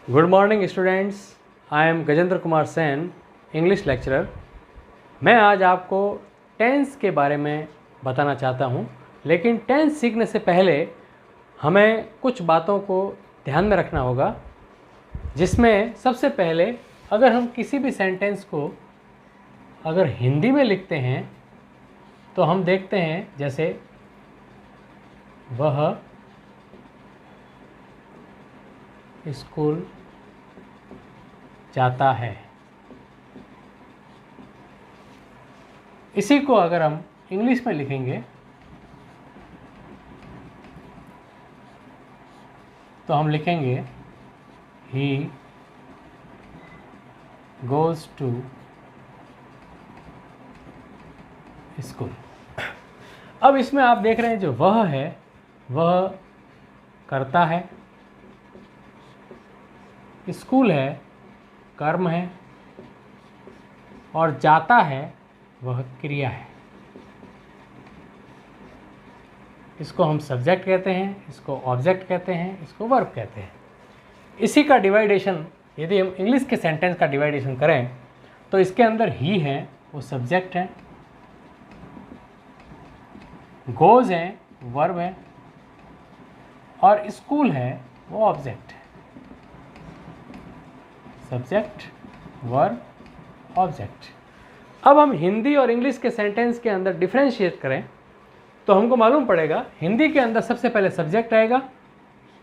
Good morning students, I am Gajendra Kumar Sen, English lecturer. मैं आज आपको टेंस के बारे में बताना चाहता हूँ, लेकिन टेंस सीखने से पहले हमें कुछ बातों को ध्यान में रखना होगा, जिसमें सबसे पहले अगर हम किसी भी सेंटेंस को अगर हिंदी में लिखते हैं तो हम देखते हैं जैसे वह स्कूल जाता है। इसी को अगर हम इंग्लिश में लिखेंगे तो हम लिखेंगे ही गोज़ टू स्कूल। अब इसमें आप देख रहे हैं जो वह है वह करता है, स्कूल है कर्म है, और जाता है वह क्रिया है। इसको हम सब्जेक्ट कहते हैं, इसको ऑब्जेक्ट कहते हैं, इसको वर्ब कहते हैं। इसी का डिवाइडेशन यदि हम इंग्लिश के सेंटेंस का डिवाइडेशन करें तो इसके अंदर ही है वो सब्जेक्ट है, गोज़ है वर्ब है, और स्कूल है वो ऑब्जेक्ट है। Subject verb object. अब हम हिंदी और इंग्लिश के सेंटेंस के अंदर डिफरेंशिएट करें तो हमको मालूम पड़ेगा हिंदी के अंदर सबसे पहले सब्जेक्ट आएगा,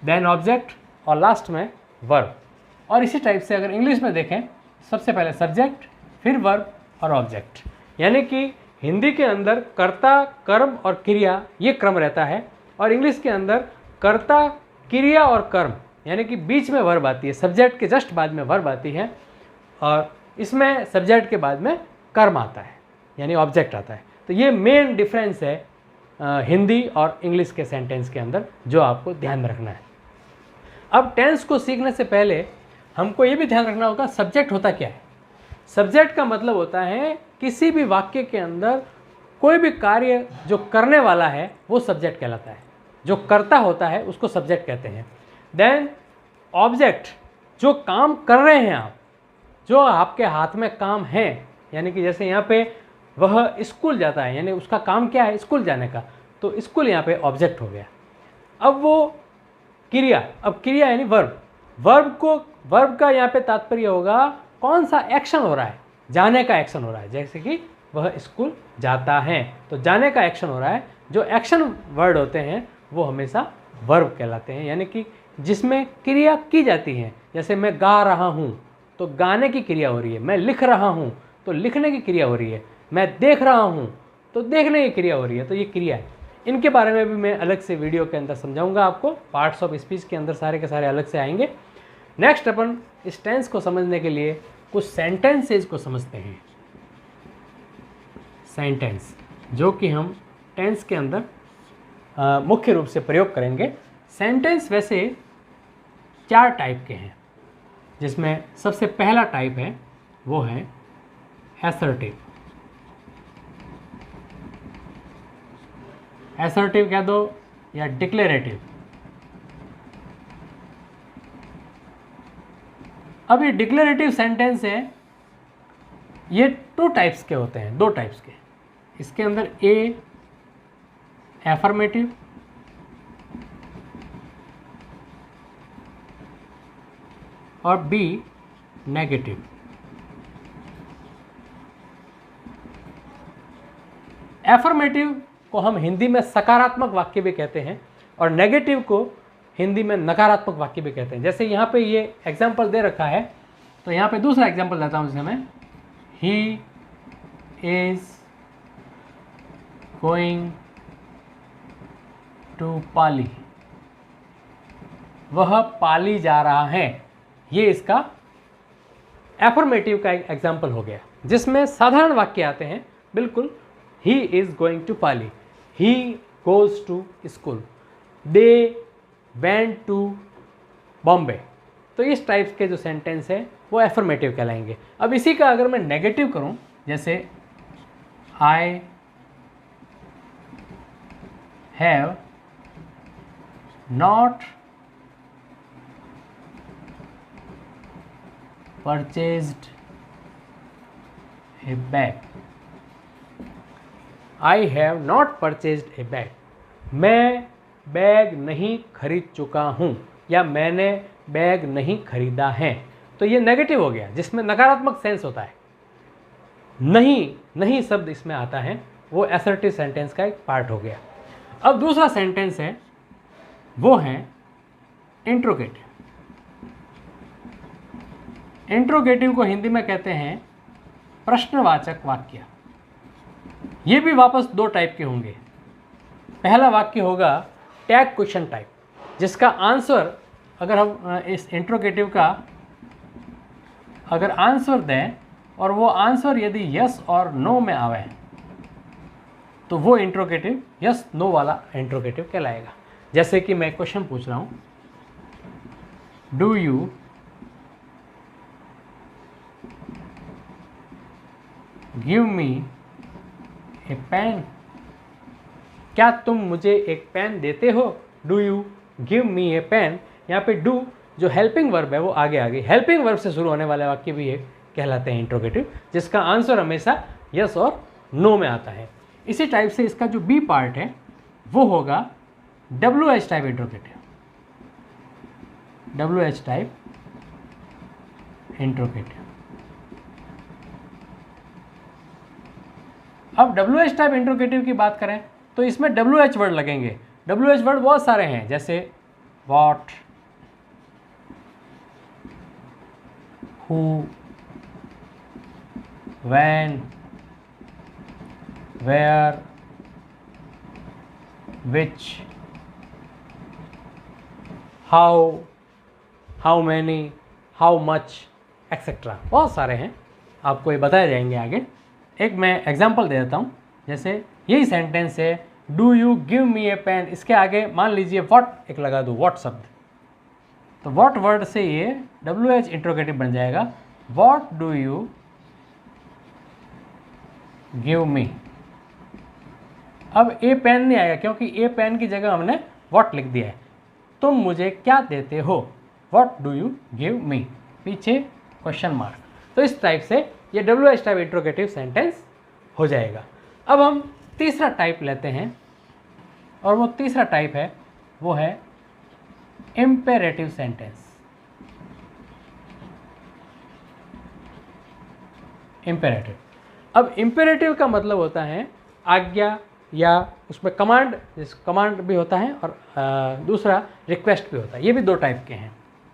देन ऑब्जेक्ट, और लास्ट में वर्ब। और इसी टाइप से अगर इंग्लिश में देखें सबसे पहले सब्जेक्ट, फिर वर्ब और ऑब्जेक्ट। यानी कि हिंदी के अंदर कर्ता, कर्म और क्रिया ये क्रम रहता है, और इंग्लिश के अंदर कर्ता, क्रिया और कर्म, यानी कि बीच में वर्ब आती है, सब्जेक्ट के जस्ट बाद में वर्ब आती है, और इसमें सब्जेक्ट के बाद में कर्म आता है यानी ऑब्जेक्ट आता है। तो ये मेन डिफरेंस है हिंदी और इंग्लिश के सेंटेंस के अंदर, जो आपको ध्यान में रखना है। अब टेंस को सीखने से पहले हमको ये भी ध्यान रखना होगा सब्जेक्ट होता क्या है। सब्जेक्ट का मतलब होता है किसी भी वाक्य के अंदर कोई भी कार्य जो करने वाला है वो सब्जेक्ट कहलाता है, जो करता होता है उसको सब्जेक्ट कहते हैं। देन ऑब्जेक्ट, जो काम कर रहे हैं आप, जो आपके हाथ में काम है, यानी कि जैसे यहाँ पे वह स्कूल जाता है यानी उसका काम क्या है, स्कूल जाने का, तो स्कूल यहाँ पे ऑब्जेक्ट हो गया। अब वो क्रिया, अब क्रिया यानी वर्ब, वर्ब का यहाँ पे तात्पर्य होगा कौन सा एक्शन हो रहा है, जाने का एक्शन हो रहा है। जैसे कि वह स्कूल जाता है तो जाने का एक्शन हो रहा है। जो एक्शन वर्ड होते हैं वो हमेशा वर्ब कहलाते हैं, यानी कि जिसमें क्रिया की जाती है। जैसे मैं गा रहा हूँ तो गाने की क्रिया हो रही है, मैं लिख रहा हूँ तो लिखने की क्रिया हो रही है, मैं देख रहा हूँ तो देखने की क्रिया हो रही है। तो ये क्रिया है। इनके बारे में भी मैं अलग से वीडियो के अंदर समझाऊंगा आपको, पार्ट्स ऑफ स्पीच के अंदर सारे के सारे अलग से आएंगे। नेक्स्ट अपन इस टेंस को समझने के लिए कुछ सेंटेंसेस को समझते हैं। सेंटेंस जो कि हम टेंस के अंदर मुख्य रूप से प्रयोग करेंगे। सेंटेंस वैसे 4 टाइप के हैं, जिसमें सबसे पहला टाइप है वो है असर्टिव। असर्टिव कह दो या डिक्लेरेटिव। अब ये डिक्लेरेटिव सेंटेंस है, ये 2 टाइप्स के होते हैं, 2 टाइप्स के। इसके अंदर ए एफर्मेटिव और बी नेगेटिव। एफर्मेटिव को हम हिंदी में सकारात्मक वाक्य भी कहते हैं और नेगेटिव को हिंदी में नकारात्मक वाक्य भी कहते हैं। जैसे यहाँ पे ये एग्जाम्पल दे रखा है, तो यहाँ पे दूसरा एग्जाम्पल देता हूँ जिसे मैं, ही इज गोइंग टू पाली, वह पाली जा रहा है। ये इसका एफर्मेटिव का एक एग्जाम्पल हो गया, जिसमें साधारण वाक्य आते हैं बिल्कुल। He is going to Pali, he goes to school, they went to Bombay. तो इस टाइप के जो सेंटेंस है वो एफर्मेटिव कहलाएंगे। अब इसी का अगर मैं नेगेटिव करूं, जैसे I have not purchased A bag. I have not purchased A bag, मैं बैग नहीं खरीद चुका हूँ या मैंने बैग नहीं खरीदा है। तो ये नेगेटिव हो गया, जिसमें नकारात्मक सेंस होता है। नहीं शब्द इसमें आता है, वो असर्टिव सेंटेंस का एक पार्ट हो गया। अब दूसरा सेंटेंस है, वो है इंट्रोगेटिव। इंट्रोगेटिव को हिंदी में कहते हैं प्रश्नवाचक वाक्य। ये भी वापस दो टाइप के होंगे। पहला वाक्य होगा टैग क्वेश्चन टाइप, जिसका आंसर अगर हम इस इंट्रोगेटिव का अगर आंसर दें और वो आंसर यदि यस और नो में आवे तो वो इंट्रोगेटिव यस नो वाला इंट्रोगेटिव कहलाएगा। जैसे कि मैं क्वेश्चन पूछ रहा हूँ, do you give me a pen, क्या तुम मुझे एक पेन देते हो। Do you give me a pen, यहाँ पे डू जो हेल्पिंग वर्ब है वो आगे हेल्पिंग वर्ब से शुरू होने वाले वाक्य भी ये कहलाते हैं इंट्रोगेटिव, जिसका आंसर हमेशा यस और नो में आता है। इसी टाइप से इसका जो बी पार्ट है वो होगा WH type interrogative. WH type interrogative. अब WH टाइप इंट्रोगेटिव की बात करें तो इसमें WH वर्ड लगेंगे। WH वर्ड बहुत सारे हैं, जैसे what, who, when, where, which, how many, how much etcetera, बहुत सारे हैं, आपको ये बताए जाएंगे आगे। एक मैं एग्जांपल दे देता हूँ। जैसे यही सेंटेंस है, do you give me a pen, इसके आगे मान लीजिए व्हाट एक लगा दूँ, व्हाट शब्द, तो व्हाट वर्ड से ये WH इंट्रोगेटिव बन जाएगा, व्हाट डू यू गिव मी। अब ए पेन नहीं आएगा क्योंकि ए पेन की जगह हमने व्हाट लिख दिया है। तुम मुझे क्या देते हो, व्हाट डू यू गिव मी, पीछे क्वेश्चन मार्क। तो इस टाइप से ये WH टाइप इंट्रोगेटिव सेंटेंस हो जाएगा। अब हम तीसरा टाइप लेते हैं, और वो तीसरा टाइप है वो है इम्पेरेटिव सेंटेंस। इम्पेरेटिव, अब इम्पेरेटिव का मतलब होता है आज्ञा, या उसमें कमांड भी होता है और दूसरा रिक्वेस्ट भी होता है। ये भी दो टाइप के हैं।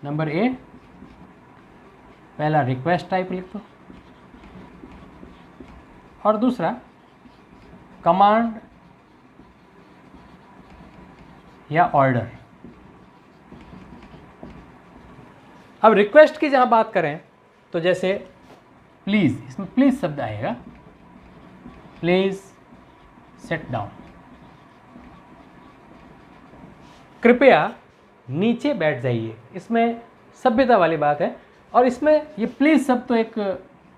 नंबर ए, पहला रिक्वेस्ट टाइप लिख दो, और दूसरा कमांड या ऑर्डर। अब रिक्वेस्ट की जहां बात करें तो जैसे प्लीज़, इसमें प्लीज़ शब्द आएगा, प्लीज़ सेट डाउन, कृपया नीचे बैठ जाइए, इसमें सभ्यता वाली बात है। और इसमें ये प्लीज़ शब्द तो एक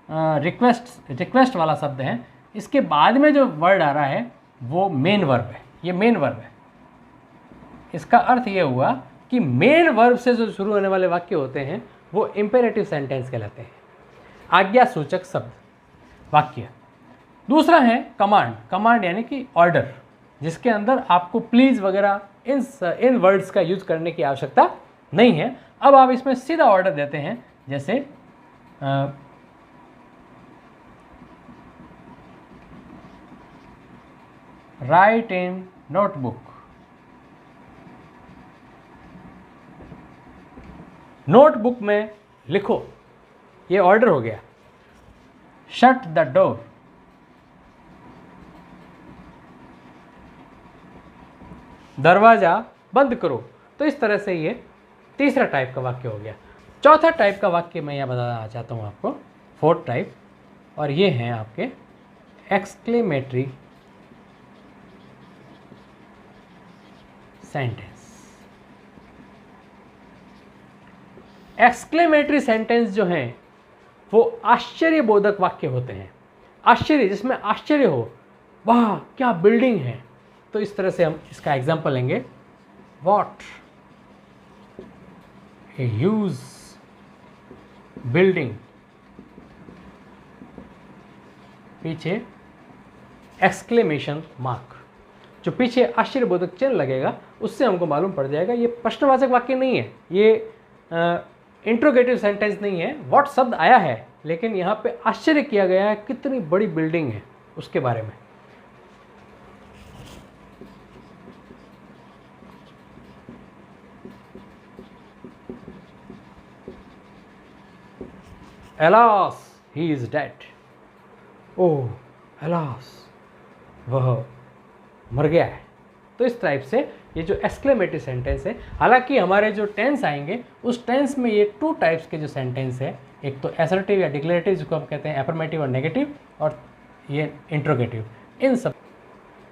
रिक्वेस्ट वाला शब्द है। इसके बाद में जो वर्ड आ रहा है वो मेन वर्ब है, ये मेन वर्ब है। इसका अर्थ ये हुआ कि मेन वर्ब से जो शुरू होने वाले वाक्य होते हैं वो इम्पेरेटिव सेंटेंस कहलाते हैं, आज्ञा सूचक शब्द वाक्य। दूसरा है कमांड यानी कि ऑर्डर, जिसके अंदर आपको प्लीज़ वगैरह इन वर्ड्स का यूज करने की आवश्यकता नहीं है। अब आप इसमें सीधा ऑर्डर देते हैं, जैसे राइट इन नोटबुक, नोटबुक में लिखो, ये ऑर्डर हो गया। शट द डोर, दरवाज़ा बंद करो। तो इस तरह से ये तीसरा टाइप का वाक्य हो गया। चौथा टाइप का वाक्य मैं यह बताना चाहता हूँ आपको, फोर्थ टाइप, और ये हैं आपके एक्सक्लेमेटरी सेंटेंस। एक्सक्लेमेटरी सेंटेंस जो हैं वो आश्चर्यबोधक वाक्य होते हैं। आश्चर्य, जिसमें आश्चर्य हो, वाह क्या बिल्डिंग है। तो इस तरह से हम इसका एग्जाम्पल लेंगे, व्हाट ए ह्यूज बिल्डिंग, पीछे एक्सक्लेमेशन मार्क, जो पीछे आश्चर्यबोधक चिन्ह लगेगा उससे हमको मालूम पड़ जाएगा ये प्रश्नवाचक वाक्य नहीं है, ये इंट्रोगेटिव सेंटेंस नहीं है। व्हाट शब्द आया है लेकिन यहाँ पे आश्चर्य किया गया है कितनी बड़ी बिल्डिंग है उसके बारे में। Alas, he is dead. Oh alas, वह मर गया है। तो इस टाइप से ये जो एक्सक्लेमेटिव सेंटेंस है, हालांकि हमारे जो टेंस आएंगे उस टेंस में ये 2 टाइप्स के जो सेंटेंस है, एक तो असर्टिव या डिक्लेरेटिव जिसको हम कहते हैं अफर्मेटिव और नेगेटिव, और ये इंट्रोगेटिव, इन सब।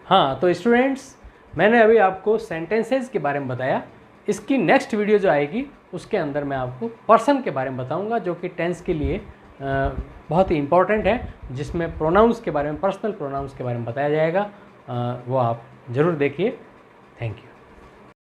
हाँ तो स्टूडेंट्स, मैंने अभी आपको सेंटेंसेस के बारे में बताया। इसकी नेक्स्ट वीडियो जो आएगी उसके अंदर मैं आपको पर्सन के बारे में बताऊंगा, जो कि टेंस के लिए बहुत ही इंपॉर्टेंट है, जिसमें प्रोनाउंस के बारे में, पर्सनल प्रोनाउंस के बारे में बताया जाएगा। वो आप ज़रूर देखिए। Thank you.